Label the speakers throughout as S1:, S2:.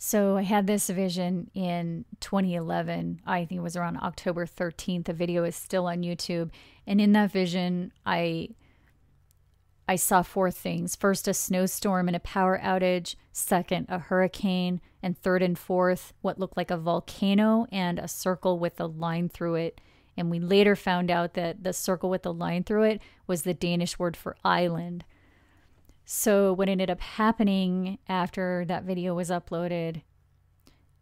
S1: So I had this vision in 2011. I think it was around October 13th. The video is still on YouTube. And in that vision, I saw four things. First, a snowstorm and a power outage. Second, a hurricane. And third and fourth, what looked like a volcano and a circle with a line through it. And we later found out that the circle with the line through it was the Danish word for island. So what ended up happening after that video was uploaded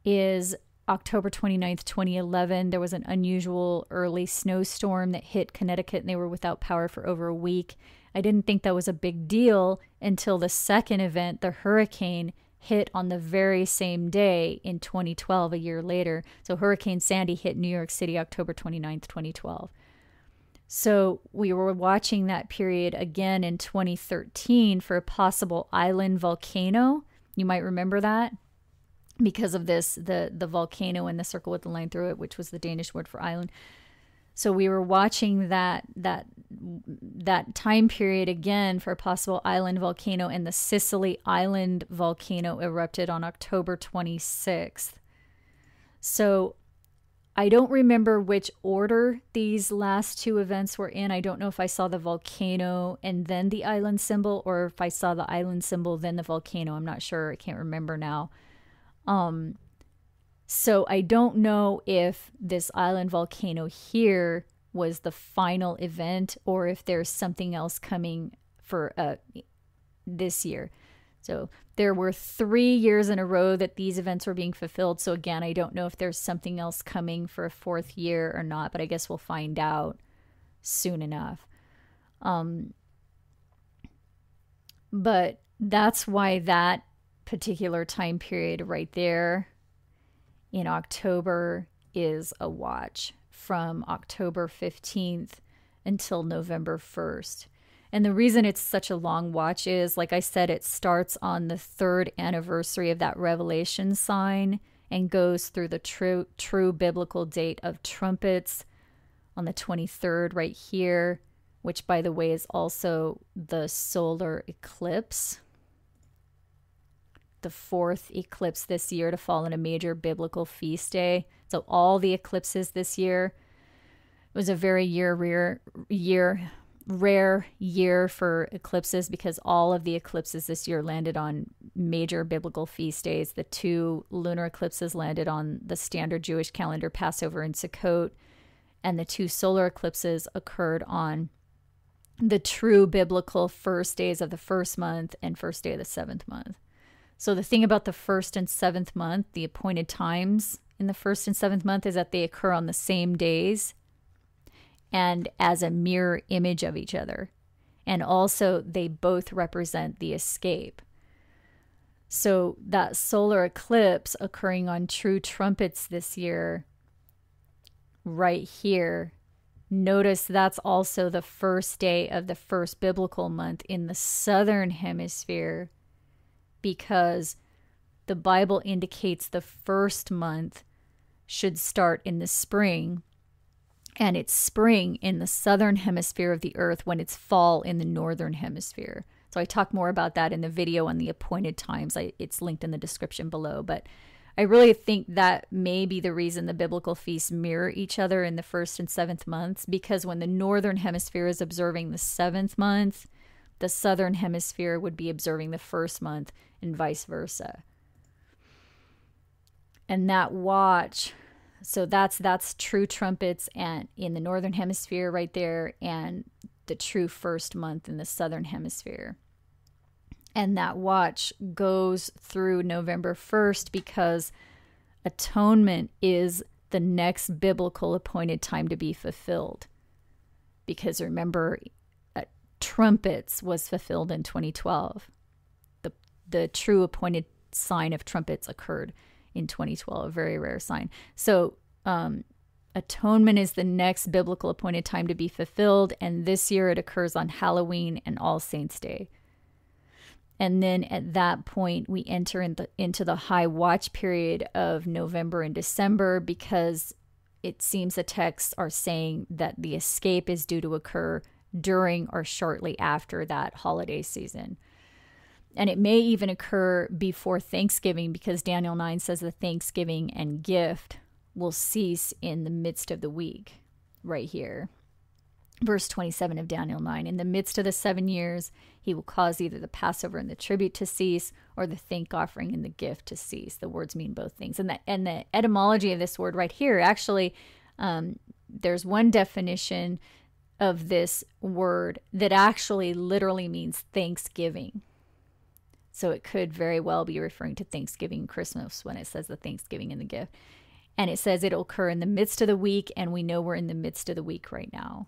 S1: is October 29th, 2011, there was an unusual early snowstorm that hit Connecticut and they were without power for over a week. I didn't think that was a big deal until the second event, the hurricane, hit on the very same day in 2012, a year later. So Hurricane Sandy hit New York City October 29th, 2012. So we were watching that period again in 2013 for a possible island volcano. You might remember that because of this, the volcano and the circle with the line through it, which was the Danish word for island. So we were watching that time period again for a possible island volcano, and the Sicily Island volcano erupted on October 26th. So I don't remember which order these last two events were in. I don't know if I saw the volcano and then the island symbol, or if I saw the island symbol, then the volcano. I'm not sure. I can't remember now. So I don't know if this island volcano here was the final event or if there's something else coming for this year. So there were 3 years in a row that these events were being fulfilled. So again, I don't know if there's something else coming for a fourth year or not, but I guess we'll find out soon enough. But that's why that particular time period right there in October is a watch from October 15th until November 1st. And the reason it's such a long watch is, like I said, it starts on the third anniversary of that Revelation sign and goes through the true biblical date of trumpets on the 23rd right here, which, by the way, is also the solar eclipse. The fourth eclipse this year to fall on a major biblical feast day. So all the eclipses this year, it was a very rare year for eclipses because all of the eclipses this year landed on major biblical feast days. The two lunar eclipses landed on the standard Jewish calendar, Passover and Sukkot, and the two solar eclipses occurred on the true biblical first days of the first month and first day of the seventh month. So the thing about the first and seventh month, the appointed times in the first and seventh month, is that they occur on the same days and as a mirror image of each other. And also they both represent the escape. So that solar eclipse occurring on true trumpets this year, right here, notice that's also the first day of the first biblical month in the southern hemisphere, because the Bible indicates the first month should start in the spring, and it's spring in the southern hemisphere of the earth when it's fall in the northern hemisphere. So I talk more about that in the video on the appointed times. It's linked in the description below, but I really think that may be the reason the biblical feasts mirror each other in the first and seventh months, because when the northern hemisphere is observing the seventh month, the southern hemisphere would be observing the first month, and vice versa. And that watch, so that's true trumpets and in the northern hemisphere right there, and the true first month in the southern hemisphere. And that watch goes through November 1st because atonement is the next biblical appointed time to be fulfilled. Because remember, trumpets was fulfilled in 2012. The true appointed sign of trumpets occurred in 2012, a very rare sign. So atonement is the next biblical appointed time to be fulfilled, and this year it occurs on Halloween and All Saints Day. And then at that point, we enter into the high watch period of November and December, because it seems the texts are saying that the escape is due to occur during or shortly after that holiday season. And it may even occur before Thanksgiving, because Daniel 9 says the thanksgiving and gift will cease in the midst of the week, right here. Verse 27 of Daniel 9, in the midst of the 7 years, he will cause either the Passover and the tribute to cease, or the thank offering and the gift to cease. The words mean both things. And the etymology of this word right here, actually, there's one definition of this word that actually literally means thanksgiving. So it could very well be referring to Thanksgiving, Christmas, when it says the thanksgiving and the gift. And it says it'll occur in the midst of the week, and we know we're in the midst of the week right now.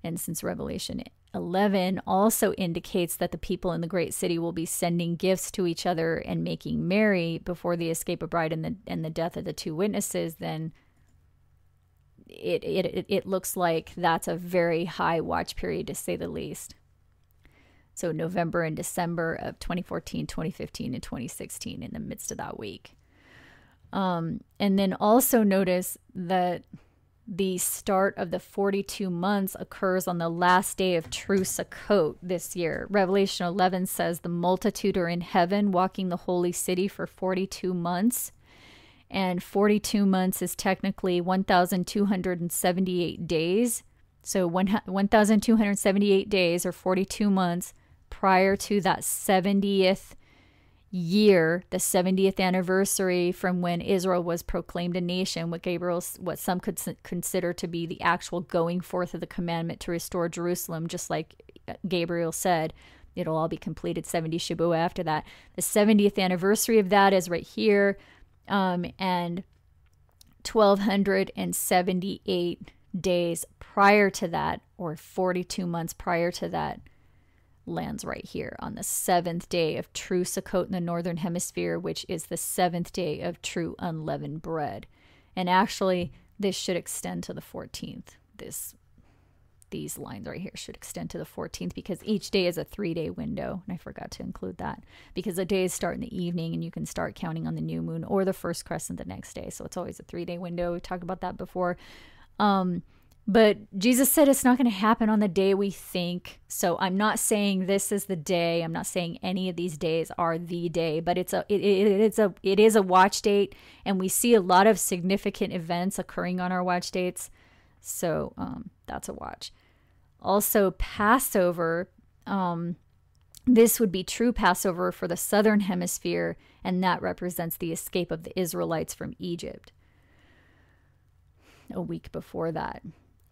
S1: And since Revelation 11 also indicates that the people in the great city will be sending gifts to each other and making merry before the escape of bride and the death of the two witnesses, then it looks like that's a very high watch period, to say the least. So November and December of 2014, 2015, and 2016 in the midst of that week. And then also notice that the start of the 42 months occurs on the last day of True Sukkot this year. Revelation 11 says the multitude are in heaven walking the holy city for 42 months. And 42 months is technically 1,278 days. So 1,278 days, or 42 months, prior to that 70th year, the 70th anniversary from when Israel was proclaimed a nation, what some could consider to be the actual going forth of the commandment to restore Jerusalem, just like Gabriel said, it'll all be completed 70 Shabuah after that. The 70th anniversary of that is right here, and 1,278 days prior to that, or 42 months prior to that, lands right here on the 7th day of True Sukkot in the Northern Hemisphere, which is the 7th day of true unleavened bread. And actually, this should extend to the 14th. These lines right here should extend to the 14th, because each day is a 3-day window. And I forgot to include that, because the days start in the evening and you can start counting on the new moon or the first crescent the next day. So it's always a 3-day window. We talked about that before. But Jesus said it's not going to happen on the day we think. So I'm not saying this is the day. I'm not saying any of these days are the day, but it is a watch date, and we see a lot of significant events occurring on our watch dates. So that's a watch. Also, Passover. This would be true Passover for the Southern Hemisphere, and that represents the escape of the Israelites from Egypt. A week before that.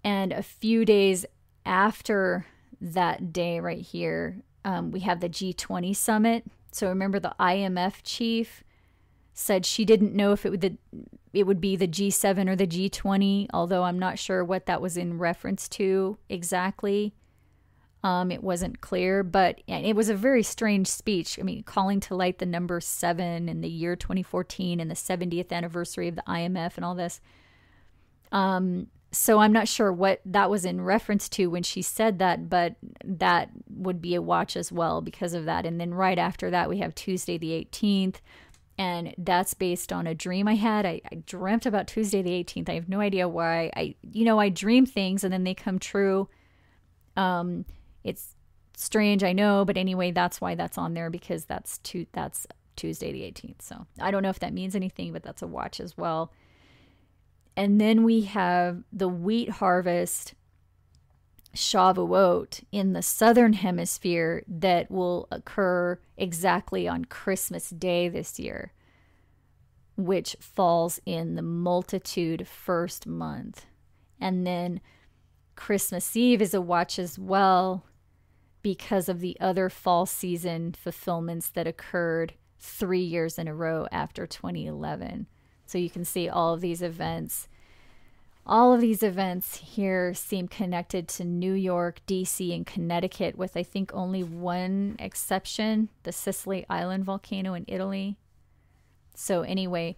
S1: And a few days after that day right here, we have the G20 summit. So remember, the IMF chief said she didn't know if it would be the G7 or the G20, although I'm not sure what that was in reference to exactly. It wasn't clear, but it was a very strange speech. I mean, calling to light the number 7 in the year 2014 and the 70th anniversary of the IMF and all this. So I'm not sure what that was in reference to when she said that, but that would be a watch as well because of that. And then right after that, we have Tuesday the 18th, and that's based on a dream I had. I dreamt about Tuesday the 18th. I have no idea why. I dream things and then they come true. It's strange, I know, but anyway, that's why that's on there, because that's Tuesday the 18th. So I don't know if that means anything, but that's a watch as well. And then we have the wheat harvest, Shavuot, in the Southern Hemisphere that will occur exactly on Christmas Day this year, which falls in the multitude first month. And then Christmas Eve is a watch as well, because of the other fall season fulfillments that occurred 3 years in a row after 2011. So you can see all of these events. All of these events here seem connected to New York, D.C., and Connecticut, with I think only one exception, the Sicily Island volcano in Italy. So anyway,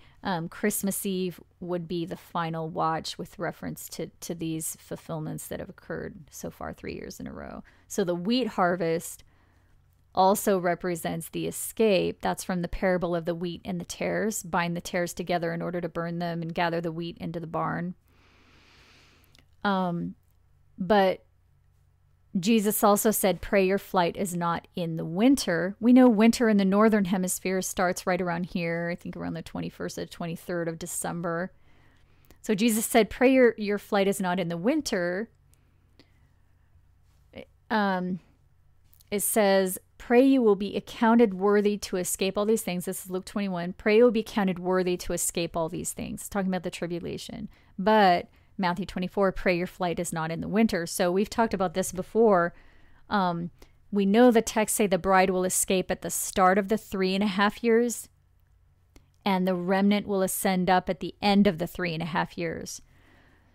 S1: Christmas Eve would be the final watch with reference to these fulfillments that have occurred so far 3 years in a row. So the wheat harvest also represents the escape. That's from the parable of the wheat and the tares. Bind the tares together in order to burn them and gather the wheat into the barn. But Jesus also said, pray your flight is not in the winter. We know winter in the northern hemisphere starts right around here, I think around the 21st or 23rd of December. So Jesus said, pray your flight is not in the winter. It says, pray you will be accounted worthy to escape all these things. This is Luke 21. Pray you will be accounted worthy to escape all these things. Talking about the tribulation. But Matthew 24, pray your flight is not in the winter. So we've talked about this before. We know the texts say the bride will escape at the start of the 3.5 years, and the remnant will ascend up at the end of the 3.5 years.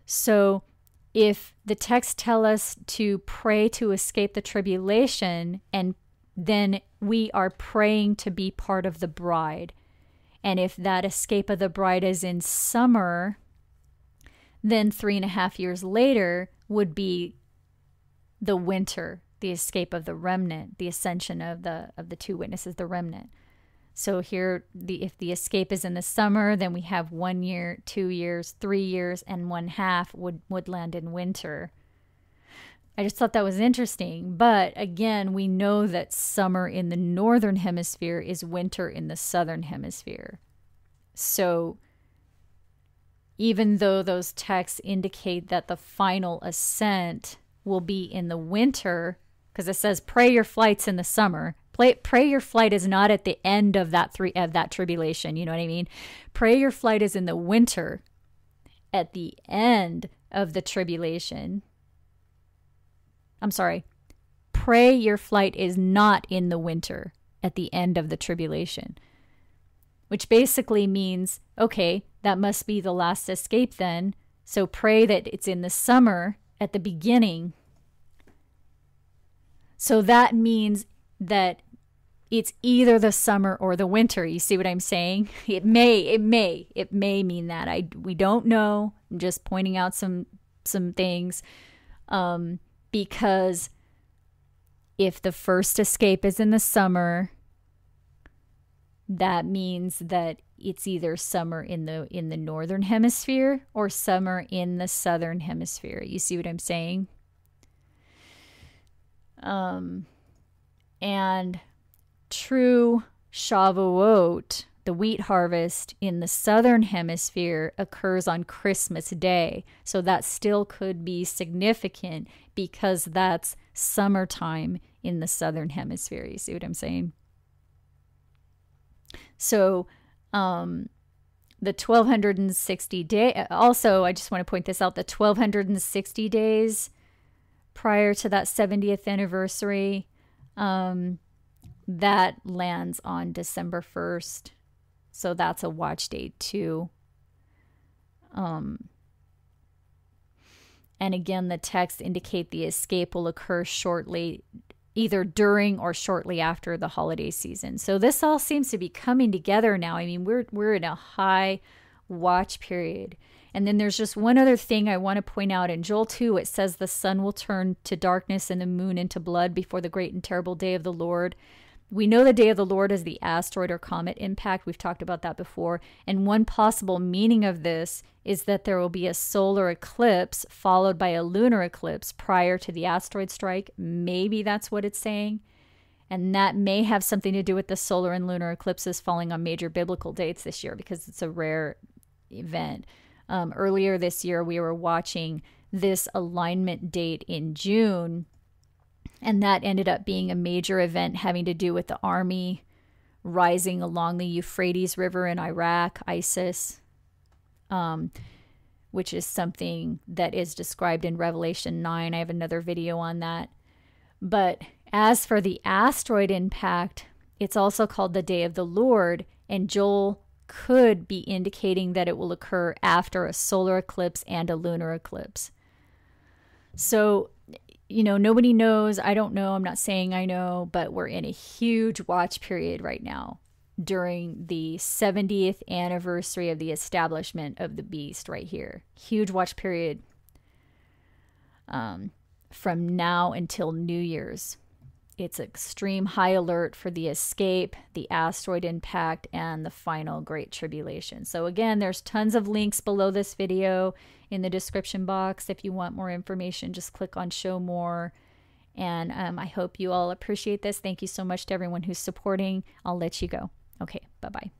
S1: So if the texts tell us to pray to escape the tribulation, and then we are praying to be part of the bride, and if that escape of the bride is in summer, then 3.5 years later would be the winter, the escape of the remnant, the ascension of the two witnesses, the remnant. So here, if the escape is in the summer, then we have 1 year, 2 years, 3 years, and 1/2 would land in winter. I just thought that was interesting. But again, we know that summer in the northern hemisphere is winter in the southern hemisphere. So even though those texts indicate that the final ascent will be in the winter, because it says pray your flight's in the summer. Pray your flight is not at the end of that tribulation. You know what I mean? Pray your flight is in the winter, at the end of the tribulation. I'm sorry. Pray your flight is not in the winter, at the end of the tribulation. Which basically means, okay, that must be the last escape then. So pray that it's in the summer at the beginning. So that means that it's either the summer or the winter. You see what I'm saying? It may mean that. We don't know. I'm just pointing out some things. Because if the first escape is in the summer, that means that it's either summer in the northern hemisphere or summer in the southern hemisphere. You see what I'm saying? And true Shavuot, the wheat harvest in the southern hemisphere, occurs on Christmas Day. So that still could be significant because that's summertime in the southern hemisphere. You see what I'm saying? So the 1260 day, also I just want to point this out, the 1260 days prior to that 70th anniversary, that lands on December 1st. So that's a watch date too. And again, the texts indicate the escape will occur shortly, either during or shortly after the holiday season. So this all seems to be coming together now. I mean, we're in a high watch period. And then there's just one other thing I want to point out. In Joel 2, it says the sun will turn to darkness and the moon into blood before the great and terrible day of the Lord. We know the day of the Lord is the asteroid or comet impact. We've talked about that before. And one possible meaning of this is that there will be a solar eclipse followed by a lunar eclipse prior to the asteroid strike. Maybe that's what it's saying. And that may have something to do with the solar and lunar eclipses falling on major biblical dates this year because it's a rare event. Earlier this year, we were watching this alignment date in June, and that ended up being a major event having to do with the army rising along the Euphrates River in Iraq, ISIS, which is something that is described in Revelation 9. I have another video on that. But as for the asteroid impact, it's also called the Day of the Lord, and Joel could be indicating that it will occur after a solar eclipse and a lunar eclipse. So, you know, nobody knows. I don't know. I'm not saying I know, but we're in a huge watch period right now during the 70th anniversary of the establishment of the beast right here. Huge watch period from now until New Year's. It's extreme high alert for the escape, the asteroid impact, and the final Great Tribulation. So again, there's tons of links below this video in the description box. If you want more information, just click on show more. And I hope you all appreciate this. Thank you so much to everyone who's supporting. I'll let you go. Okay, bye-bye.